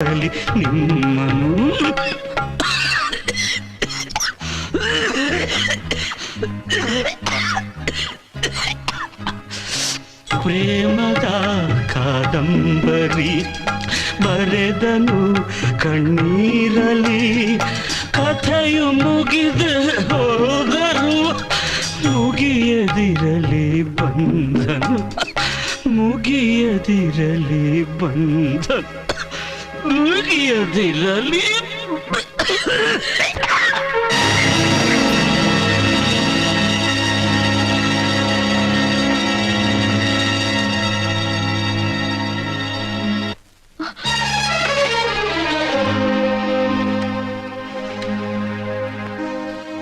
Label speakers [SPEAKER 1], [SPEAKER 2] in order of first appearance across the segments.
[SPEAKER 1] ನಿಮ್ಮನು ಪ್ರೇಮದ ಕಾದಂಬರಿ ಬರೆದನು ಕಣ್ಣೀರಲಿ ಕಥೆಯು ಮುಗಿದ ಹೋದರು ಮುಗಿಯದಿರಲಿ ಬಂಧನು ಮುಗಿಯದಿರಲಿ ಬಂಧನು ಮುಗಿಯದಿರಲಿ.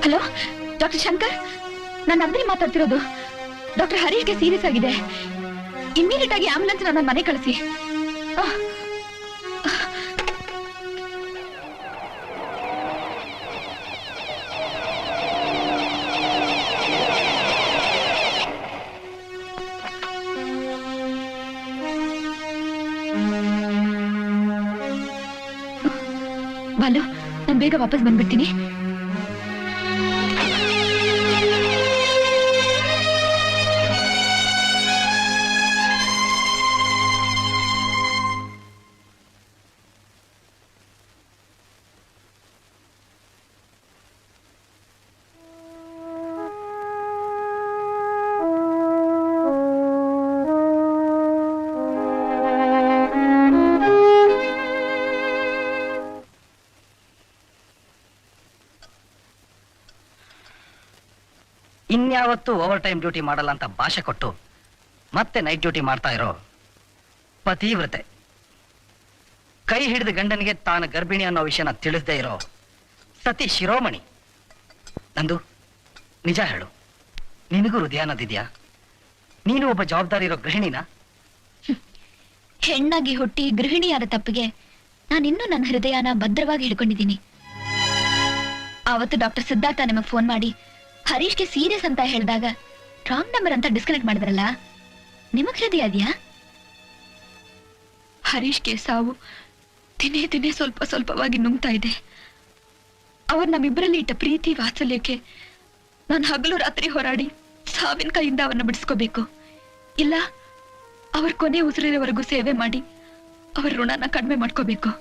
[SPEAKER 2] ಹಲೋ ಡಾಕ್ಟರ್ ಶಂಕರ್, ನಾನು ನಂದಿನಿ ಮಾತಾಡ್ತಿರೋದು. ಡಾಕ್ಟರ್ ಹರೀಶ್ಗೆ ಸೀರಿಯಸ್ ಆಗಿದೆ. ಇಮ್ಮಿಡಿಯೇಟ್ ಆಗಿ ಆಂಬುಲೆನ್ಸ್ ನನ್ನ ಮನೆ ಕಳಿಸಿ. ಬಾಲು, ನಾನು ಬೇಗ ವಾಪಸ್ ಬಂದ್ಬಿಡ್ತೀನಿ.
[SPEAKER 3] ಇನ್ಯಾವತ್ತೂ ಓವರ್ ಟೈಮ್ ಡ್ಯೂಟಿ ಮಾಡಲ್ಲ ಅಂತ ಭಾಷೆ ಕೊಟ್ಟು ಮತ್ತೆ ನೈಟ್ ಡ್ಯೂಟಿ ಮಾಡ್ತಾ ಇರೋ ಪತಿವ್ರತೆ, ಕೈ ಹಿಡಿದ ಗಂಡನಿಗೆ ತಾನು ಗರ್ಭಿಣಿ ಅನ್ನೋ ವಿಷಯನ ತಿಳಿಸದೇ ಇರೋ ಸತಿ ಶಿರೋಮಣಿ. ನಂದು ನಿಜ ಹೇಳು, ನಿನಗೂ ಹೃದಯ ಅನ್ನೋದಿದ್ಯಾ? ನೀನು ಒಬ್ಬ ಜವಾಬ್ದಾರಿ ಇರೋ ಗೃಹಿಣಿನ?
[SPEAKER 2] ಹೆಣ್ಣಾಗಿ ಹುಟ್ಟಿ ಗೃಹಿಣಿಯಾದ ತಪ್ಪಿಗೆ ನಾನಿನ್ನೂ ನನ್ನ ಹೃದಯನ ಭದ್ರವಾಗಿ ಹಿಡ್ಕೊಂಡಿದ್ದೀನಿ. ಆವತ್ತು ಡಾಕ್ಟರ್ ಸಿದ್ಧಾರ್ಥ ನಿಮಗೆ ಫೋನ್ ಮಾಡಿ ಹರೀಶ್ಗೆ ಸೀರಿಯಸ್ ಅಂತ ಹೇಳಿದಾಗ ರಾಂಗ್ ನಂಬರ್ ಅಂತ ಡಿಸ್ಕನೆಕ್ಟ್ ಮಾಡಿದ್ರಲ್ಲ, ನಿಮಗ್ ಹೃದಯ ಇದೆಯಾ? ಹರೀಶ್ಗೆ ಸಾವು ದಿನೇ ದಿನೇ ಸ್ವಲ್ಪ ಸ್ವಲ್ಪವಾಗಿ ನುಂಗ್ತಾ ಇದೆ. ಅವ್ರು ನಮ್ಮಿಬ್ಬರಲ್ಲಿ ಇಟ್ಟ ಪ್ರೀತಿ ವಾತ್ಸಲ್ಯಕ್ಕೆ ನಾನು ಹಗಲು ರಾತ್ರಿ ಹೋರಾಡಿ ಸಾವಿನ ಕೈಯಿಂದ ಅವನ್ನ ಬಿಡಿಸ್ಕೋಬೇಕು. ಇಲ್ಲ, ಅವ್ರ ಕೊನೆ ಉಸಿರಿರೋವರೆಗೂ ಸೇವೆ ಮಾಡಿ ಅವ್ರ ಋಣನ ಕಡಿಮೆ ಮಾಡ್ಕೋಬೇಕು.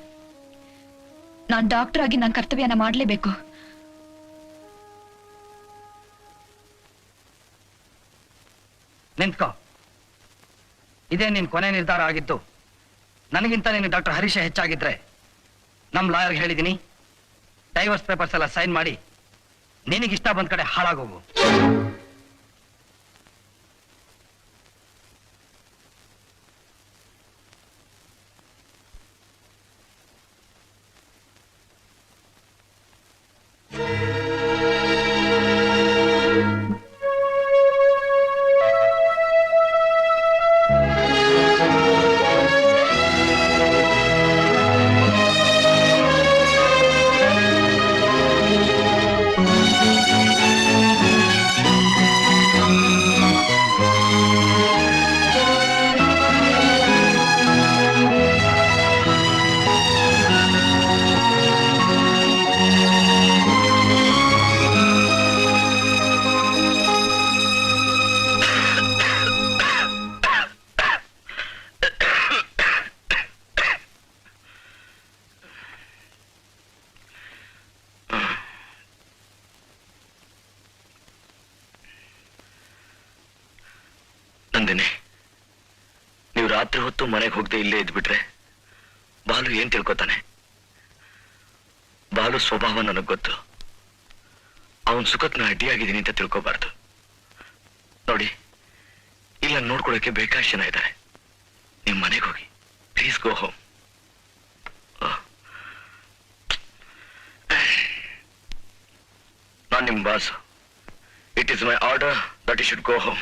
[SPEAKER 2] ನಾನ್ ಡಾಕ್ಟರ್ ಆಗಿ ನನ್ನ ಕರ್ತವ್ಯನ ಮಾಡ್ಲೇಬೇಕು.
[SPEAKER 3] ನಿಂತ್ಕೋ. ಇದೇ ನಿನ್ ಕೊನೆ ನಿರ್ಧಾರ ಆಗಿತ್ತು. ನನಗಿಂತ ನೀನು ಡಾಕ್ಟರ್ ಹರೀಶ ಹೆಚ್ಚಾಗಿದ್ರೆ ನಮ್ ಲಾಯರ್ಗೆ ಹೇಳಿದೀನಿ, ಡೈವರ್ಸ್ ಪೇಪರ್ಸ್ ಎಲ್ಲ ಸೈನ್ ಮಾಡಿ ನಿನಗಿಷ್ಟ ಬಂದ ಕಡೆ ಹಾಳಾಗೋಗು.
[SPEAKER 4] ನಂದಿನಿ, ನೀವು ರಾತ್ರಿ ಹೊತ್ತು ಮನೆಗೆ ಹೋಗದೆ ಇಲ್ಲೇ ಇದ್ಬಿಟ್ರೆ ಬಾಲು ಏನ್ ತಿಳ್ಕೊತಾನೆ? ಬಾಲು ಸ್ವಭಾವ ನನಗ್ ಗೊತ್ತು. ಅವನ್ ಸುಖಕ್ಕೆ ನಾ ಅಡ್ಡಿಯಾಗಿದ್ದೀನಿ ಅಂತ ತಿಳ್ಕೊಬಾರ್ದು. ನೋಡಿ, ಇಲ್ಲ ನೋಡ್ಕೊಳಕ್ಕೆ ಬೇಕಾಷ್ಟು ಜನ ಇದ್ದಾರೆ. ನಿಮ್ ಮನೆಗೆ ಹೋಗಿ, ಪ್ಲೀಸ್ ಗೋ ಹೋಮ್. ನಾನ್ ನಿಮ್ boss. It is my order that you should go home.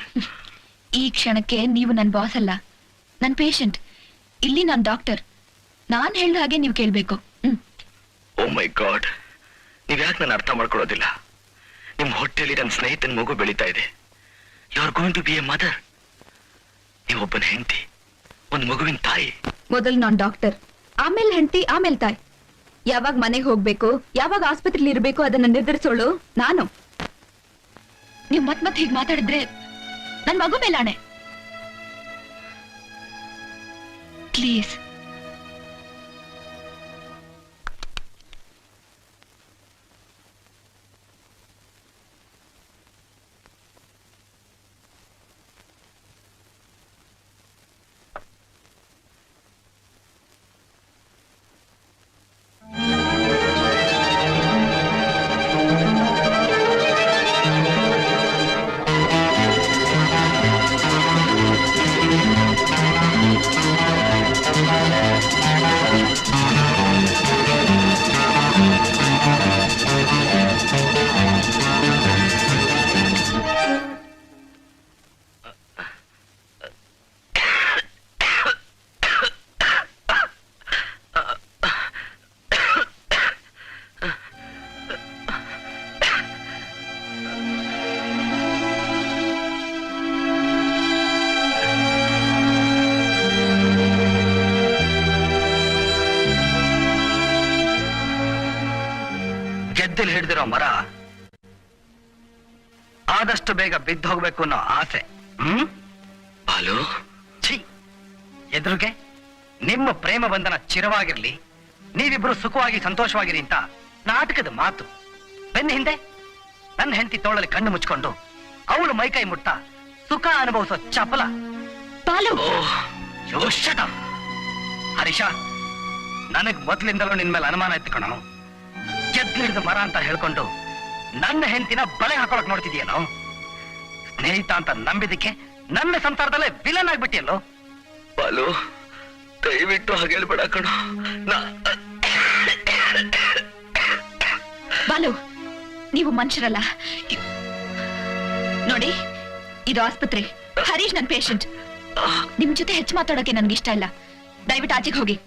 [SPEAKER 2] ಈ ಕ್ಷಣಕ್ಕೆ ನೀವು ನನ್ನ ಬಾಸ್ ಅಲ್ಲ, ನನ್ನ ಪೇಷಂಟ್. ಇಲ್ಲಿ ನಾನು ಡಾಕ್ಟರ್. ನಾನ್ ಹೇಳಿದ ಹಾಗೆ ನೀವು ಕೇಳ್ಬೇಕು.
[SPEAKER 4] ಓ ಮೈ ಗಾಡ್, ನೀವ್ ಯಾಕೆ ನಾನು ಅರ್ಥ ಮಾಡ್ಕೊಳ್ಳೋದಿಲ್ಲ? ನಿಮ್ ಹೊಟ್ಟೆಯಲ್ಲಿ ನನ್ನ ಸ್ನೇಹಿತನ ಮಗು ಬೆಳೀತಾ ಇದೆ. You are going to be a mother. ನೀವೊಬ್ಬನ ಹೆಂಡತಿ, ಒಂದು ಮಗುವಿನ ತಾಯಿ.
[SPEAKER 2] ಮೊದಲು ನಾನು ಡಾಕ್ಟರ್, ಆಮೇಲೆ ಹೆಂಡತಿ ಆಮೇಲೆ ತಾಯಿ. ಯಾವಾಗ ಮನೆಗೆ ಹೋಗ್ಬೇಕು, ಯಾವಾಗ ಆಸ್ಪತ್ರೆಲಿ ಇರ್ಬೇಕು ಅದನ್ನ ನಿರ್ಧರಿಸೋಳು ನಾನು. ನೀವು ಮತ್ ಹೀಗ್ ಮಾತಾಡಿದ್ರೆ ನನ್ ಮಗು ಮೇಲಾಣೆ. ಪ್ಲೀಸ್.
[SPEAKER 3] ಗೆದ್ದಿಲ್ ಹಿಡಿದಿರೋ ಮರ ಆದಷ್ಟು ಬೇಗ ಬಿದ್ದು ಹೋಗ್ಬೇಕು ಅನ್ನೋ ಆಸೆ.
[SPEAKER 4] ಬಾಲು,
[SPEAKER 3] ಛೀ, ಎದುರಿಗೆ ನಿಮ್ಮ ಪ್ರೇಮ ಬಂಧನ ಚಿರವಾಗಿರ್ಲಿ, ನೀವಿಬ್ರು ಸುಖವಾಗಿ ಸಂತೋಷವಾಗಿರಿ ಅಂತ ನಾಟಕದ ಮಾತು. ಬೆನ್ನ ಹಿಂದೆ ನನ್ನ ಹೆಂಡತಿ ತೋಳಲ್ಲಿ ಕಣ್ಣು ಮುಚ್ಕೊಂಡು ಅವಳು ಮೈಕೈ ಮುಟ್ಟ ಸುಖ ಅನುಭವಿಸೋ ಚಪಲ.
[SPEAKER 2] ಬಾಲು,
[SPEAKER 3] ಯೋಷಟ ಹರೀಶ, ನನಗ್ ಮೊದ್ಲಿಂದಲೂ ನಿನ್ ಮೇಲೆ ಅನುಮಾನ ಎತ್ಕೊಳ್ಳೋ. ಗೆದ್ಲಿಡಿದ ಮರ ಅಂತ ಹೇಳ್ಕೊಂಡು ನನ್ನ ಹೆಂಡತಿನ ಬಳೆ ಹಾಕೊಳಕ್ ನೋಡ್ತಿದ್ಯೇನೋ. ಸ್ನೇಹಿತ ಅಂತ ನಂಬಿದಕ್ಕೆ ನನ್ನ ಸಂಸಾರದಲ್ಲೇ ವಿಲನ್ ಆಗ್ಬಿಟ್ಟಿಯಲ್ಲೋ.
[SPEAKER 4] ಬಾಲು, ದಯವಿಟ್ಟು ಹಾಗೆ ಹೇಳ್ಬೇಡ ಕಣೋ.
[SPEAKER 2] ಬಾಲು, ನೀವು ಮನುಷ್ಯರಲ್ಲ. ನೋಡಿ, ಇದು ಆಸ್ಪತ್ರೆ. ಹರೀಶ್ ನನ್ ಪೇಷಂಟ್. ನಿಮ್ ಜೊತೆ ಹೆಚ್ಚು ಮಾತಾಡೋಕೆ ನನ್ಗೆ ಇಷ್ಟ ಇಲ್ಲ. ದಯವಿಟ್ಟು ಆಚೆಗೆ ಹೋಗಿ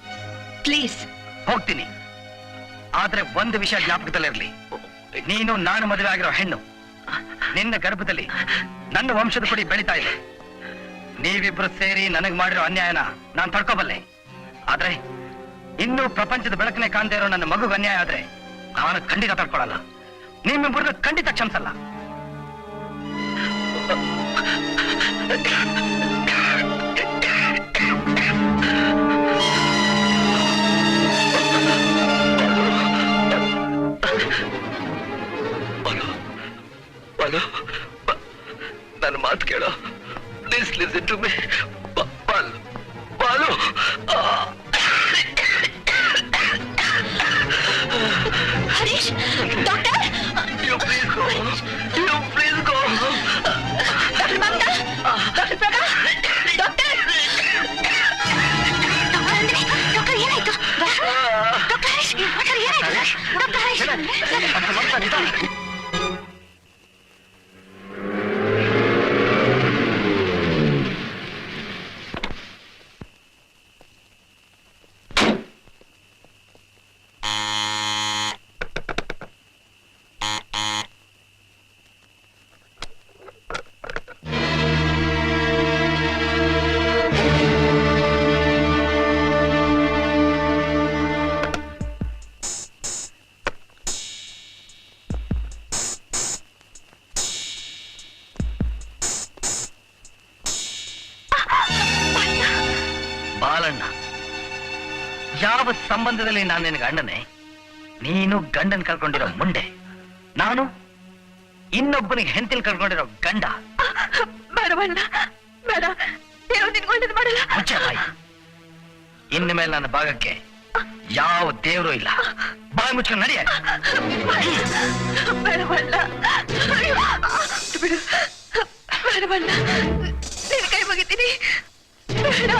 [SPEAKER 2] ಪ್ಲೀಸ್.
[SPEAKER 3] ಹೋಗ್ತೀನಿ, ಆದ್ರೆ ಒಂದು ವಿಷಯ ಜ್ಞಾಪಕದಲ್ಲಿರ್ಲಿ. ನೀನು ನಾನು ಮದುವೆ ಆಗಿರೋ ಹೆಣ್ಣು. ನಿನ್ನ ಗರ್ಭದಲ್ಲಿ ನನ್ನ ವಂಶದ ಕುಡಿ ಬೆಳೀತಾ ಇದೆ. ನೀವಿಬ್ರು ಸೇರಿ ನನಗ್ ಮಾಡಿರೋ ಅನ್ಯಾಯನ ನಾನ್ ತಡ್ಕೋಬಲ್ಲೆ. ಆದ್ರೆ ಇನ್ನೂ ಪ್ರಪಂಚದ ಬೆಳಕನೆ ಕಾಣದೇ ಇರೋ ನನ್ನ ಮಗುಗೆ ಅನ್ಯಾಯ ಆದ್ರೆ ನಾನು ಖಂಡಿತ ತಡ್ಕೊಳಲ್ಲ. ನಿಮ್ಮಿಬ್ಬರನ್ನ ಖಂಡಿತ ಕ್ಷಮಿಸಲ್ಲ.
[SPEAKER 4] ಬಾಲು, ನನ್ನ ಮಾತು ಕೇಳೋ. Please listen to me. Balu, Balu.
[SPEAKER 2] Harish, doctor,
[SPEAKER 4] You please go. You please go.
[SPEAKER 2] Doctor Mamata, doctor Prabha, doctor. Doctor ಏನಾಯ್ತು? ಡಾಕ್ಟರ್ ಹರೀಶ್, ಡಾಕ್ಟರ್ ಏನಾಯ್ತು? ಡಾಕ್ಟರ್ ಹರೀಶ್,
[SPEAKER 3] ಬಾಲಣ್ಣ, ಯಾವ ಸಂಬಂಧದಲ್ಲಿ ನಾನು ನಿನಗೆ ಅಣ್ಣನೇ? ನೀನು ಗಂಡನ್ ಕಳ್ಕೊಂಡಿರೋ ಮುಂಡೆ, ನಾನು ಇನ್ನೊಬ್ಬನಿಗೆ ಹೆಂಡತಿಲ್ ಕಳ್ಕೊಂಡಿರೋ ಗಂಡ.
[SPEAKER 2] ಬೇಡವಣ್ಣ, ಬೇಡ. ದೇವ್ರು ನಿನ್ಗೆ ಒಳ್ಳೇದು ಮಾಡಲ್ಲ.
[SPEAKER 3] ಮುಚ್ಚೆ ಬಾಯಿ. ಇನ್ನು ಮೇಲೆ ನನ್ನ ಭಾಗಕ್ಕೆ ಯಾವ ದೇವರು ಇಲ್ಲ. ಬಾಯಿ ಮುಚ್ಕೊಂಡು ನಡೆಯ.
[SPEAKER 2] ಬೇಡವಣ್ಣ, ಬಿಡು. ಬೇಡವಣ್ಣ, ನಿನ್ನ ಕೈ ಮುಗಿತೀನಿ. ಬೇಡ.